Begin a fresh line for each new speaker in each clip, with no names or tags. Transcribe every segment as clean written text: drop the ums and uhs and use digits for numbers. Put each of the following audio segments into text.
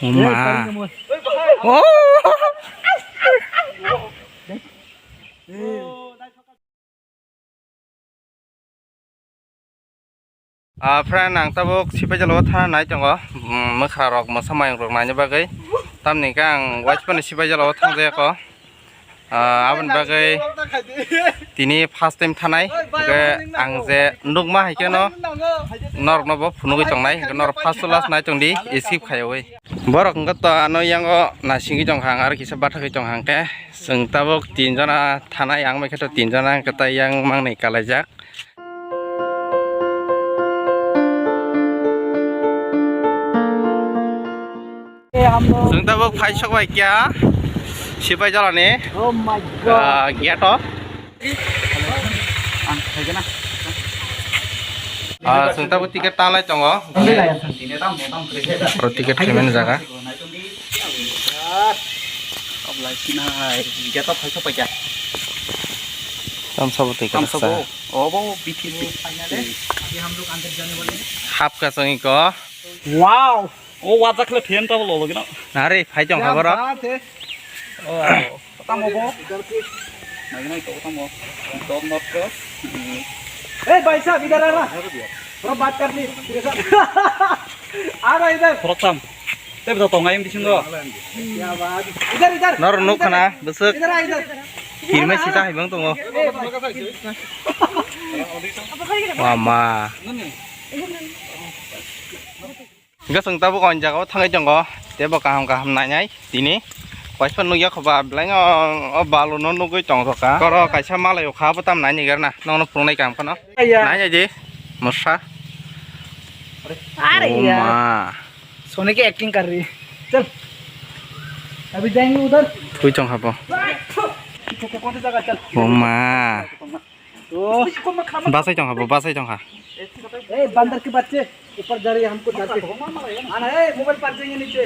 엄마. 오. à pran nàng ta bốc chỉ phải cho nó tha nãy chẳng có mất khả rọc mà sao mày rọc này như ba cái tâm này càng quay bên chỉ phải cho nó thang dây có à bên ba cái tí ní first time tha này cái ăn dê nước má hay cái nó bốc phun cái trong này nó first last này trong đi skip khai rồi bữa rồi cái tòa nó yang có là sinh cái trong hàng ở cái sắp bắt cái trong hàng cái sừng ta bốc tiền cho nó tha này ăn mấy cái tiền cho nó cái tay yang mang này cả lại giác chúng ta bước phải cho vậy kia ship phải cho là nè ghé đó chúng ta bước ticket ta lại trong đó rồi ticket thì mình ra cả हम सब ticket hấp cái gì có
wow ô quá chắc là thiên tao lồ cái đó
nãy phải chọn khẩu đó
tao mua bố này cậu tao mua tao một cái ê भाई साहब इधर आ रहा थोड़ा बात करनी आ रहा इधर थोड़ा कम ते बताओ तो ngayon दिसुन दो क्या बात इधर इधर
nó núp khana besok
इधर आ इधर
kiri masih sah bang tunggu mama cái sừng tao còn giờ có thằng ấy chẳng có để bảo cả hôm nay nhảy tí ní quay phân nuôi giấc và lấy nó bà luôn nó nuôi cái tròn thuộc cá có đó cái sao má lại khá với tâm này như cái này nó phun này cảm con nó nãy giờ gì một sa mà
सोने की acting कर रही है चल अभी जाएंगे उधर
tôi trồng hả bò
कौन सी जगह चल
mà ba say trồng hả bò ba say trồng hả
ए बंदर के बच्चे ऊपर जा रही है हमको जाके आना है मोबाइल पर जाइए नीचे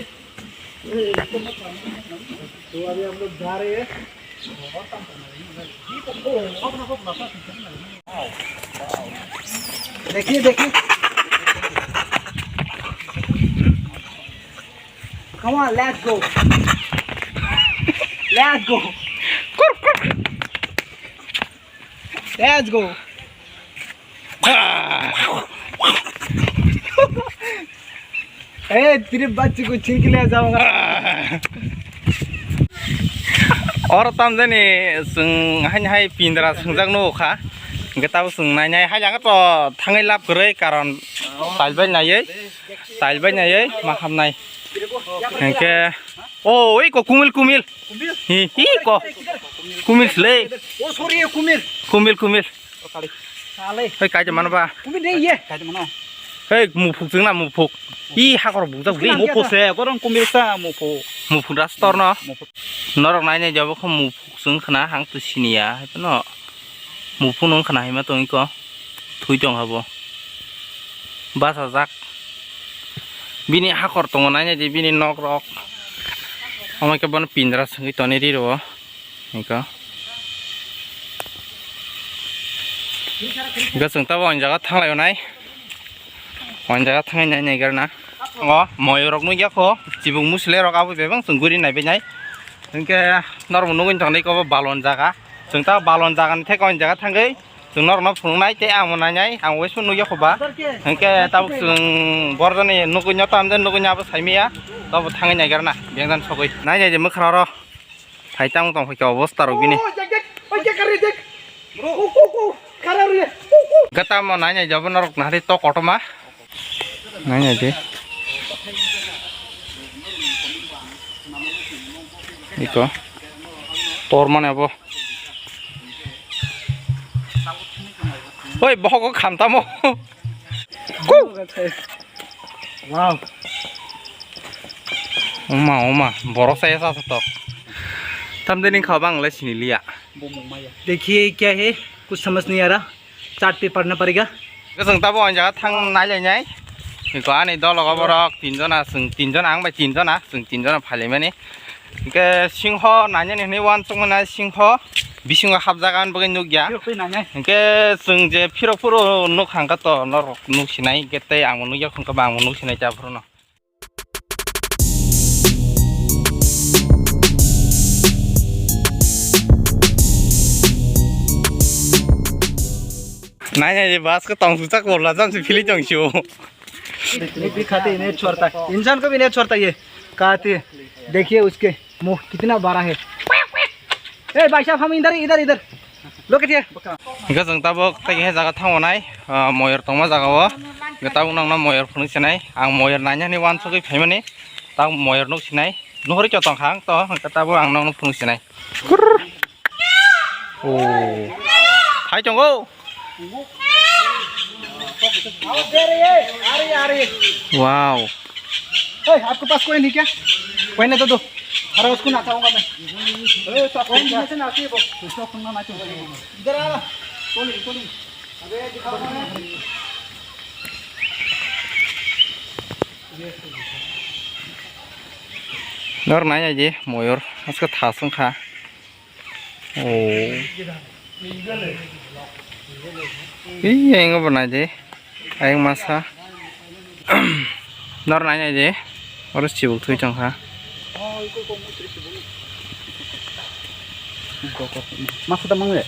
तो अभी हम लोग जा रहे हैं देखिए देखिए come on let's go let's go let's go ए तेरे बच्चे को छीन के ले जाऊंगा
और तम thế này sừng hay pindra sừng răng nô khá người ta sừng này này hay rằng có thằng ấy lắp cái कारण tại bên này ấy mà hôm nay cái ôi có kumil hi có kumil le
ओ sorry ये
kumil
साले
hey cái gì mà nó ba
कुमिर नहीं ये क्या जमाना
hey mù phục chứng là mù phục y hắc rồi mù dọc đi
một phố xe có đông कुमिर sa một phố
mù phục đắt store nó đằng này này giờ không mù phục chứng khả năng hàng từ xin à hay nó mù phục nó khả năng mà tôi có thui chồng hả bố ba sao rác bini hắc rồi tông này này bini nóc rock ông ấy cái bọn pin ra cáiตัวนี้đi rồi này có cái sừng tao bọn giờ thằng này này bọn giờ thằng này cái na ngó mọi rọc nuôi giáp khó chỉ vùng muscle rọc áo về vắng sừng quy này bên nhảy cái nó một nuôi thằng này có balon jaga sừng tao balon jaga này thấy con jaga thằng ấy sừng nó phun này thế ăn một này nhảy ăn với số nuôi giáp khó ba cái tao sừng bor ra này nuôi nhát tam đến nuôi nhát với sai mía tao thằng này cái na biếng dan sokoi này giờ mới kharo rồi phải tăng tổng phải cho boss tao rồi cái tao mà nãy giờ vẫn nó nãy thì to cọt mà nãy giờ chứ đi có to mà nè bố ôi bố có khám tao không
वाह
엄마 버럭 사이사 샀다 탐드린 가방 레시니리야
देखिए क्या है कुछ समझ नहीं आ रहा chart पे पढ़ना पड़ेगा
cái sừng tao bọn giờ thằng nãy lại nhảy thì có anh này đó là có bọt tiền cho na sừng tiền cho na ăn bài tiền cho na sừng tiền cho na phải lấy mấy này cái sinh ho nãy nhảy này quan trong này sinh ho bị sinh ho hấp ra gan bữa nhục giá cái sừng je phi pro nục hàng cái to nó nục xin này cái tay ăn một nục giá không có bằng một nục xin này chả pro nó Nãy giờ bus cái tông chắc một là dăm phili trong chiều.
ये भी खाते इन्हें छोड़ता है इंसान को भी नहीं छोड़ता ये खाते देखिए उसके मुंह कितना बड़ा है ए भाई साहब हम इधर इधर इधर लोग क्या
Cái rừng ta bốc tay cái jaga thang này, mồi tông mà jaga wa, người ta cũng đang nằm mồi phun cái này, ang mồi này nhá, ni wan số cái phải mà này, tao mồi nốt cái này, nó hơi cho tông kháng to, người ta bốc ang nong phun cái này. Ồ, thấy chồng cô. Wow.
आपके पास कोई नहीं क्या कोई नहीं तो दो अरे उसको ना चाहूंगा मैं कोई नहीं से ना आती है वो उसको सुनना ना चाहूंगा इधर आ कोली कोली अबे दिखाओ
Nó nãy giờ gì, mồi nó có thả xuống khá. Ồ. Ý anh có vấn đề gì? Anh mà sao? Nó nãy giờ gì? Nó chịu thôi chẳng hả?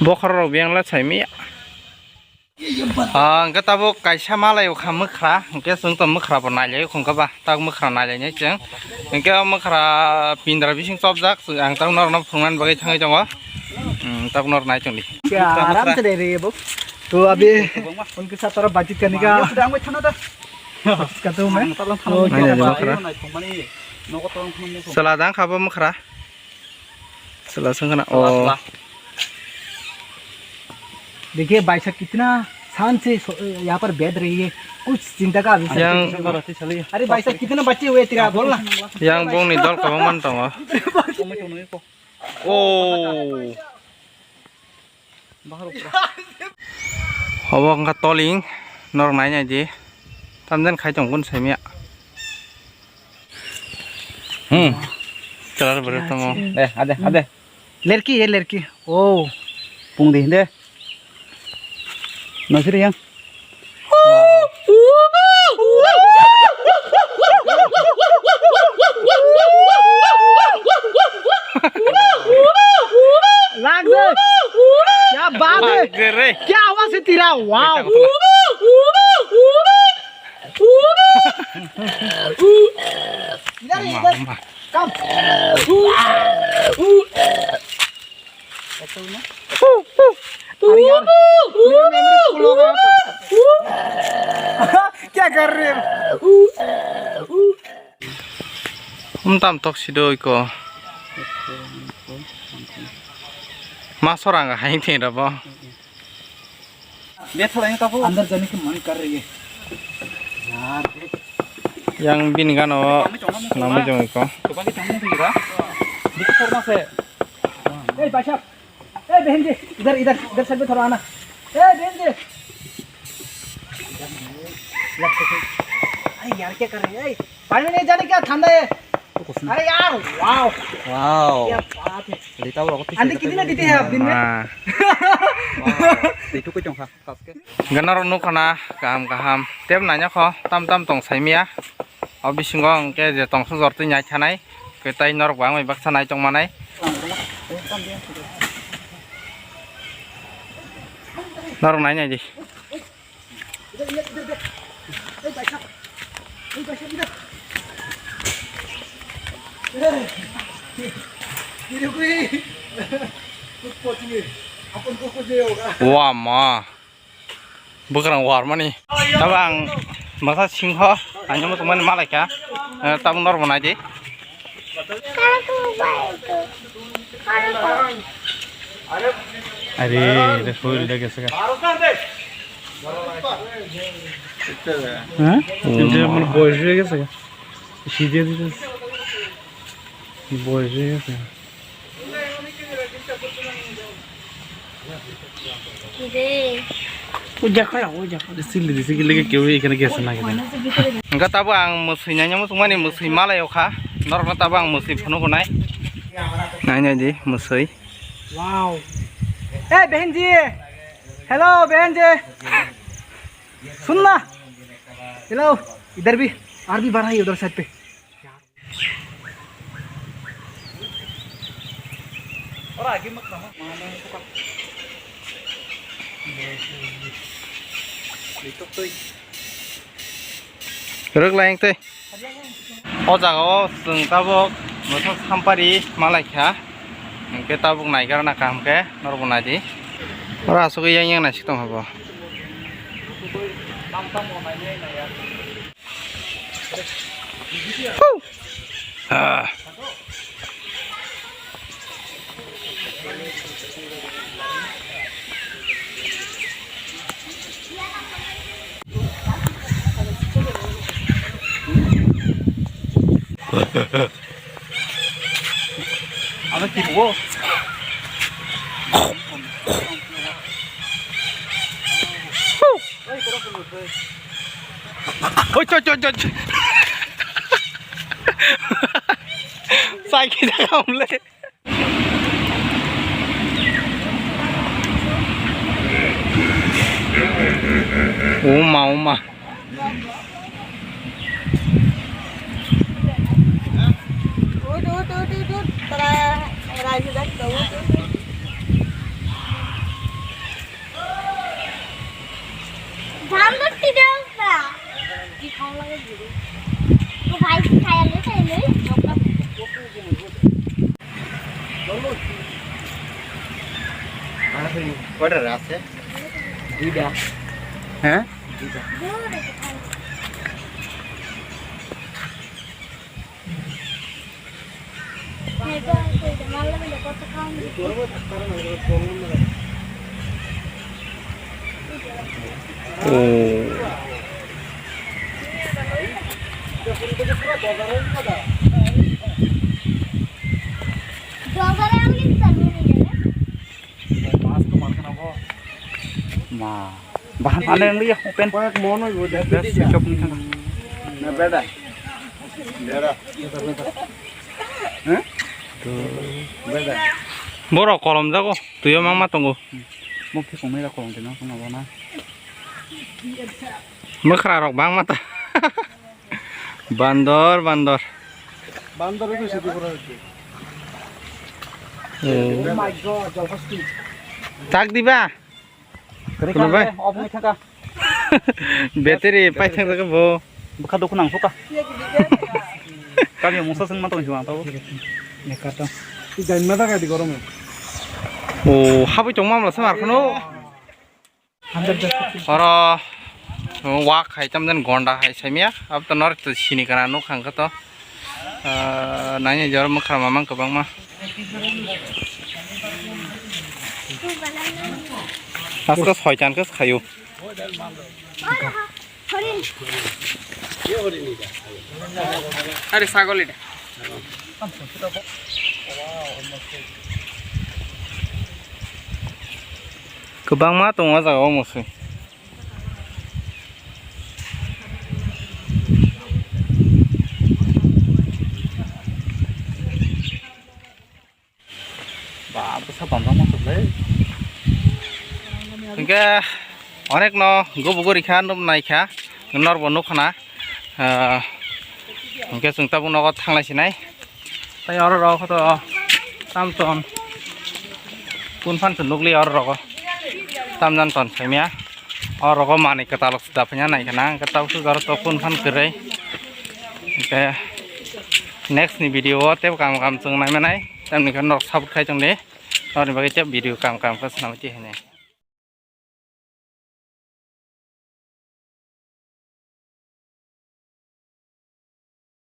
Bố khá rồi biếng là chảy mía. Cái ta bố cái xa má lại khá mức khá. Cái xuống tầm mức khá bọn này lấy không có ba. Ta mức khá này lấy nhé chứ. Cái mức khá pin ra bí sinh sóp rác. Sự ăn tao nó phùng ăn vào cái thằng trong đó. Tao nó này chẳng đi.
आराम से दे रही है वो तो अभी उनके साथ थोड़ा बातचीत करने का कहता हूँ मैं
Salah dang khá mức khá. Salah sang kana. Oh.
देखिए भाई साहब कितना शान से यहाँ पर बैठ रही है कुछ चिंता का विषय अरे भाई साहब कितने बच्चे हुए तेरा बोल ना
Yang bong ni dol kabang man tong. Oh. Hobok ka toling nor nai nya ji. Tam den khai chong kun sai mia. Chala ber tamo.
अरे लड़की है लड़की ओ पुंग दे नजर yang लाग दे क्या बात है क्या आवाज है तेरा वाव इधर इधर कम क्या कर रहे हो
Tam tok si doi ko. Mas orang ga hai the ra ba.
अंदर जाने की मन कर रही है यार
Yang bin ga no nama jong ko.
ए भाई साहब ए बहन जी इधर इधर इधर साइड में थोड़ा आना ए बहन जी अरे यार क्या कर रहे हैं पानी में नहीं जाने क्या ठंडा है अरे यार वाओ
Wow.
क्या बात है अंडे कितने देते हैं आप दिन में
Ganar nu kana kaham kaham. Tem nanya ko tam tam tong sai mia. Obisingong ke je tong su jor tu nyai chanai. Ke tai nor wang mai bak sanai chong manai. Nor nanya ji. Wah ma. Bukan war mani. Tabang masa singho hanya mau teman malak ya. Tabang nor mana ji? Are, ini full dah kesana. Ini mana boys juga kesana? Siapa dia? Boys juga kesana. Enggak tabang mesinnya nyamuk semua nih mesin malah ya kah? Normal tabang mesin penuh kunai. Nanya ji mesin.
Wow ए बहन जी hello बहन जी सुनना hello इधर भी और भी बढ़ा है उधर साइड पे और आगे मत
rực lên tê ở giờ có từng tao bốc một số sampari malai khá cái tao bốc này cái nó làm cái nó bốc này gì ra số cái yang này chỉ tông hả à
Ano tipo?
ôi trời trời trời sai cái đó không lên màu mà
What are that? Dida.
hả
Ma. Bahan mana yang lihat? Open. Banyak mono itu. Cocok nih. Nah, beda. Beda. Hah? Beda.
뭐라 걸음 자고 두여 막 맞던 거
Mau kita komedi aku orang kenal sama mana?
Mekharok bang mata bandor bandor
Bandar itu situ kurang itu.
oh
Oh my god, jauh pasti.
tak diba
Keren
Kenapa?
kan? Off nih kan?
battery paitang jaga bo
Buka dulu nang suka. Kami yang musuh senang tuh cuma tahu. Nih kata. Jangan mata kayak di gorong.
오 하부 종맘으로 스마트노 어라 와 खाइ चमदन गोंडा है सेमिया अब तो नर तो सिनी करा no खांग तो नानी जर मखरा मामा कबां मा आसको सयचान को खायो अरे सागल इटा गोबां मा दङ जागाव मसै
Bapak sabang masuk deh.
इनके अनेक न गोबुगुरि खा नुम नायखा नरबो नुखाना इनके जों ताबु नग थांलायसिनाय ताय अर रख त तामतन कुन फानसन नुगलि अर रख तामजान तन सैमिया अर रख माने कतालक दाफैना नायखाना कताव सुगार त कुन फान करे इनके नेक्स्ट नि भिडियो तेब काम काम जों नायमानाय तामनिखा नर साबखाय जोंले नरनि बागै तेब भिडियो काम काम को सनामति हैने